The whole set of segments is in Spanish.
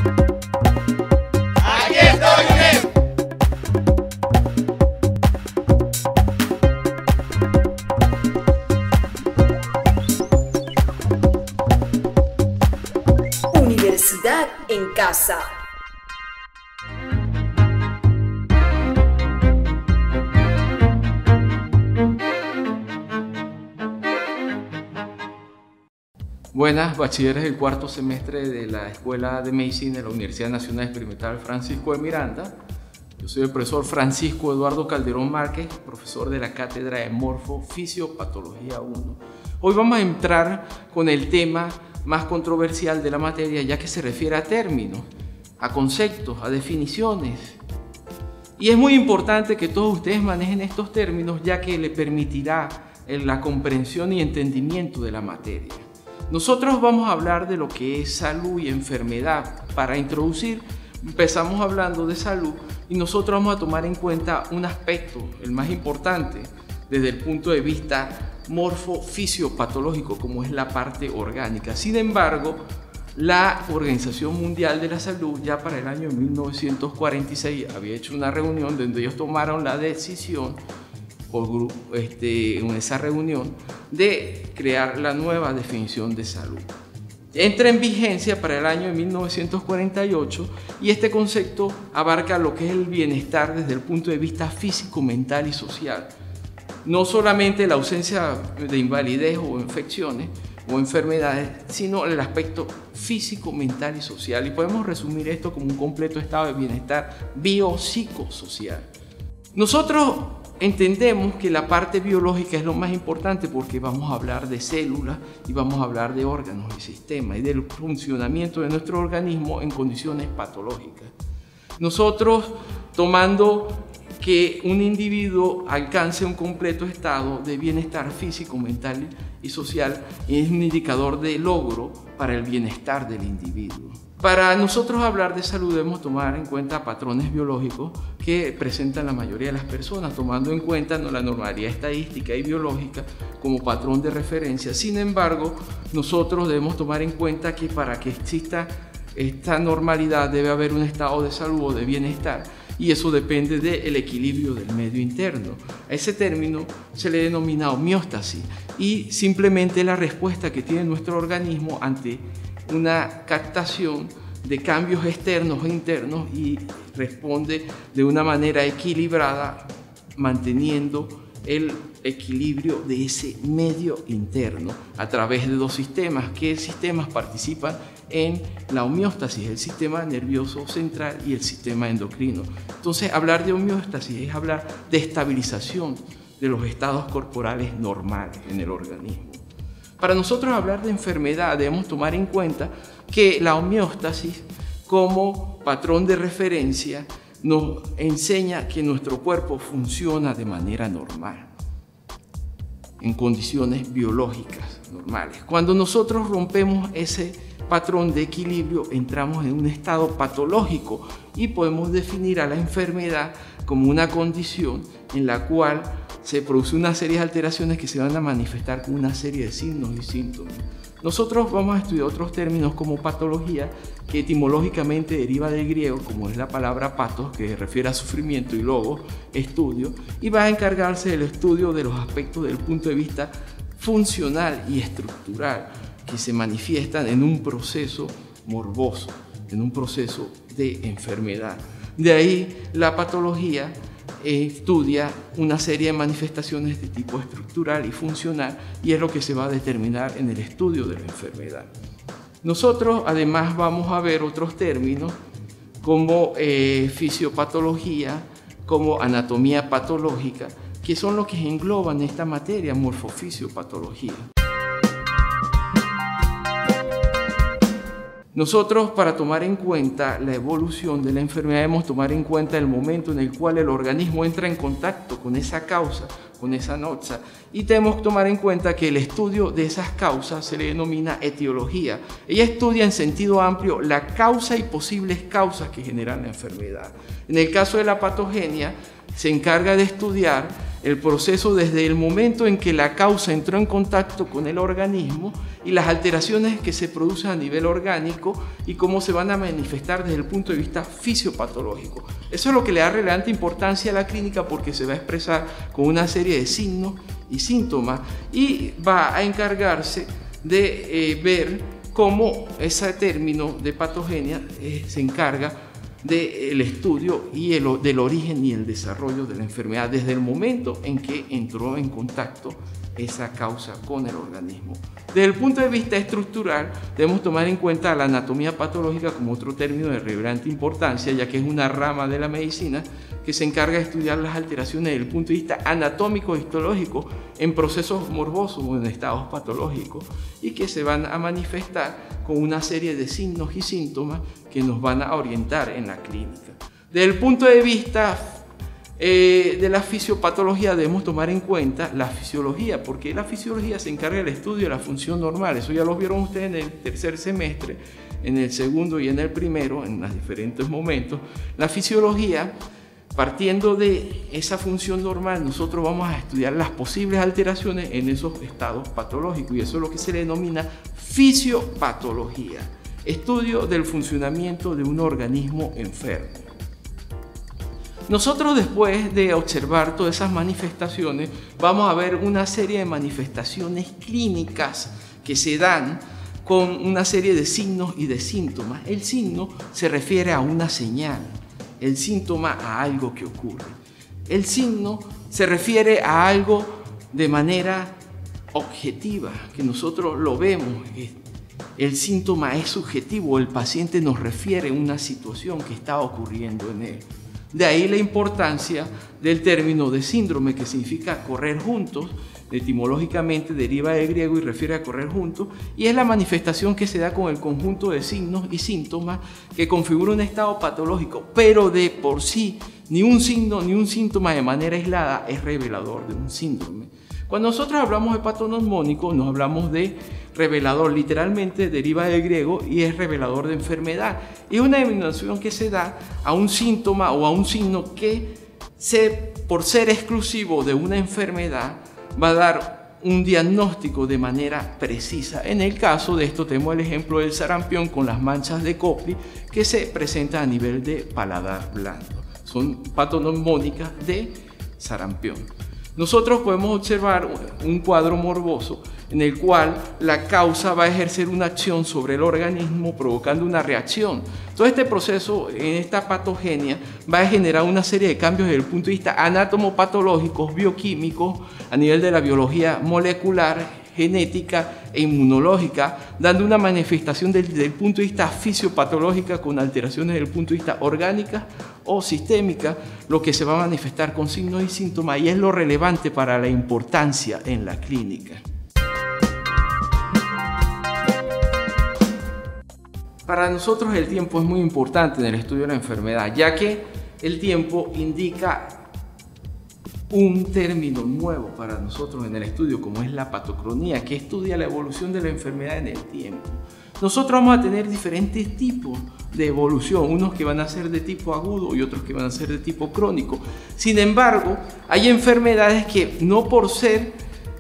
¡Aquí estoy, UNED! Universidad en casa. Buenas, bachilleres del cuarto semestre de la Escuela de Medicina de la Universidad Nacional Experimental Francisco de Miranda. Yo soy el profesor Francisco Eduardo Calderón Márquez, profesor de la Cátedra de Morfofisiopatología 1. Hoy vamos a entrar con el tema más controversial de la materia, ya que se refiere a términos, a conceptos, a definiciones. Y es muy importante que todos ustedes manejen estos términos, ya que le permitirá la comprensión y entendimiento de la materia. Nosotros vamos a hablar de lo que es salud y enfermedad. Para introducir, empezamos hablando de salud y nosotros vamos a tomar en cuenta un aspecto, el más importante, desde el punto de vista morfofisiopatológico, como es la parte orgánica. Sin embargo, la Organización Mundial de la Salud ya para el año 1946 había hecho una reunión donde ellos tomaron la decisión en esa reunión de crear la nueva definición de salud. Entra en vigencia para el año 1948 y este concepto abarca lo que es el bienestar desde el punto de vista físico, mental y social. No solamente la ausencia de invalidez o infecciones o enfermedades, sino el aspecto físico, mental y social. Y podemos resumir esto como un completo estado de bienestar biopsicosocial. Nosotros entendemos que la parte biológica es lo más importante porque vamos a hablar de células y vamos a hablar de órganos y sistemas y del funcionamiento de nuestro organismo en condiciones patológicas. Nosotros, tomando que un individuo alcance un completo estado de bienestar físico, mental y social, es un indicador de logro para el bienestar del individuo. Para nosotros hablar de salud debemos tomar en cuenta patrones biológicos que presentan la mayoría de las personas, tomando en cuenta la normalidad estadística y biológica como patrón de referencia. Sin embargo, nosotros debemos tomar en cuenta que para que exista esta normalidad debe haber un estado de salud o de bienestar, y eso depende del equilibrio del medio interno. A ese término se le denomina homeostasis y simplemente la respuesta que tiene nuestro organismo ante una captación de cambios externos e internos y responde de una manera equilibrada, manteniendo el equilibrio de ese medio interno a través de dos sistemas. ¿Qué sistemas participan en la homeostasis? El sistema nervioso central y el sistema endocrino. Entonces, hablar de homeostasis es hablar de estabilización de los estados corporales normales en el organismo. Para nosotros hablar de enfermedad debemos tomar en cuenta que la homeostasis como patrón de referencia nos enseña que nuestro cuerpo funciona de manera normal, en condiciones biológicas normales. Cuando nosotros rompemos ese patrón de equilibrio, entramos en un estado patológico y podemos definir a la enfermedad como una condición en la cual se produce una serie de alteraciones que se van a manifestar con una serie de signos y síntomas. Nosotros vamos a estudiar otros términos como patología, que etimológicamente deriva del griego, como es la palabra patos, que refiere a sufrimiento, y logo, estudio, y va a encargarse del estudio de los aspectos del punto de vista funcional y estructural que se manifiestan en un proceso morboso, en un proceso de enfermedad. De ahí la patología estudia una serie de manifestaciones de tipo estructural y funcional, y es lo que se va a determinar en el estudio de la enfermedad. Nosotros además vamos a ver otros términos como fisiopatología, como anatomía patológica, que son los que engloban esta materia, morfofisiopatología. Nosotros, para tomar en cuenta la evolución de la enfermedad, debemos tomar en cuenta el momento en el cual el organismo entra en contacto con esa causa, con esa noxa, y tenemos que tomar en cuenta que el estudio de esas causas se le denomina etiología. Ella estudia en sentido amplio la causa y posibles causas que generan la enfermedad. En el caso de la patogenia, se encarga de estudiar el proceso desde el momento en que la causa entró en contacto con el organismo y las alteraciones que se producen a nivel orgánico y cómo se van a manifestar desde el punto de vista fisiopatológico. Eso es lo que le da relevante importancia a la clínica, porque se va a expresar con una serie de signos y síntomas y va a encargarse de ver cómo ese término de patogenia se encarga del estudio y del origen y el desarrollo de la enfermedad desde el momento en que entró en contacto esa causa con el organismo. Desde el punto de vista estructural, debemos tomar en cuenta la anatomía patológica como otro término de relevante importancia, ya que es una rama de la medicina que se encarga de estudiar las alteraciones desde el punto de vista anatómico e histológico en procesos morbosos o en estados patológicos y que se van a manifestar con una serie de signos y síntomas que nos van a orientar en la clínica. Desde el punto de vista de la fisiopatología debemos tomar en cuenta la fisiología, porque la fisiología se encarga del estudio de la función normal. Eso ya lo vieron ustedes en el tercer semestre, en el segundo y en el primero, en los diferentes momentos. La fisiología, partiendo de esa función normal, nosotros vamos a estudiar las posibles alteraciones en esos estados patológicos, y eso es lo que se le denomina fisiopatología, estudio del funcionamiento de un organismo enfermo. Nosotros, después de observar todas esas manifestaciones, vamos a ver una serie de manifestaciones clínicas que se dan con una serie de signos y de síntomas. El signo se refiere a una señal, el síntoma a algo que ocurre. El signo se refiere a algo de manera objetiva, que nosotros lo vemos. El síntoma es subjetivo, el paciente nos refiere a una situación que está ocurriendo en él. De ahí la importancia del término de síndrome, que significa correr juntos. Etimológicamente deriva del griego y refiere a correr juntos, y es la manifestación que se da con el conjunto de signos y síntomas que configura un estado patológico, pero de por sí ni un signo ni un síntoma de manera aislada es revelador de un síndrome. Cuando nosotros hablamos de patoneumónico, nos hablamos de revelador, literalmente deriva del griego y es revelador de enfermedad. Es una denominación que se da a un síntoma o a un signo que, por ser exclusivo de una enfermedad, va a dar un diagnóstico de manera precisa. En el caso de esto tenemos el ejemplo del sarampión con las manchas de Kopli que se presentan a nivel de paladar blando. Son patoneumónicas de sarampión. Nosotros podemos observar un cuadro morboso en el cual la causa va a ejercer una acción sobre el organismo provocando una reacción. Todo este proceso en esta patogenia va a generar una serie de cambios desde el punto de vista anatomopatológicos, bioquímicos, a nivel de la biología molecular, genética e inmunológica, dando una manifestación desde el punto de vista fisiopatológica con alteraciones desde el punto de vista orgánica o sistémica, lo que se va a manifestar con signos y síntomas, y es lo relevante para la importancia en la clínica. Para nosotros el tiempo es muy importante en el estudio de la enfermedad, ya que el tiempo indica un término nuevo para nosotros en el estudio, como es la patocronía, que estudia la evolución de la enfermedad en el tiempo. Nosotros vamos a tener diferentes tipos de evolución, unos que van a ser de tipo agudo y otros que van a ser de tipo crónico. Sin embargo, hay enfermedades que no por ser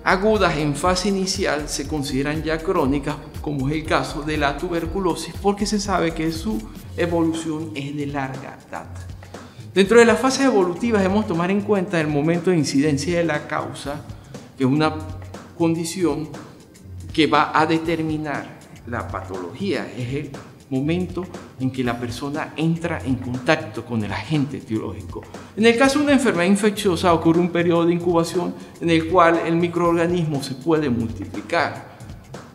agudas en fase inicial se consideran ya crónicas, como es el caso de la tuberculosis, porque se sabe que su evolución es de larga data. Dentro de las fases evolutivas debemos tomar en cuenta el momento de incidencia de la causa, que es una condición que va a determinar la patología. Es el momento en que la persona entra en contacto con el agente etiológico. En el caso de una enfermedad infecciosa ocurre un periodo de incubación en el cual el microorganismo se puede multiplicar.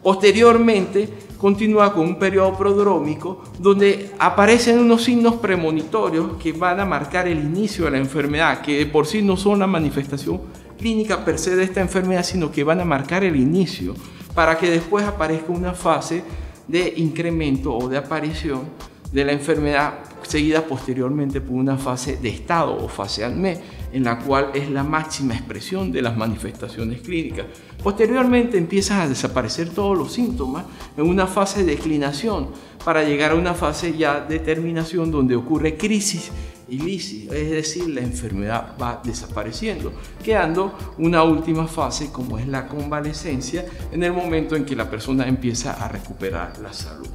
Posteriormente continúa con un periodo prodrómico donde aparecen unos signos premonitorios que van a marcar el inicio de la enfermedad, que de por sí no son la manifestación clínica per se de esta enfermedad, sino que van a marcar el inicio para que después aparezca una fase de incremento o de aparición de la enfermedad, seguida posteriormente por una fase de estado o fase ANME, en la cual es la máxima expresión de las manifestaciones clínicas. Posteriormente empiezan a desaparecer todos los síntomas en una fase de declinación para llegar a una fase ya de terminación donde ocurre crisis ilícito, es decir, la enfermedad va desapareciendo, quedando una última fase como es la convalescencia, en el momento en que la persona empieza a recuperar la salud.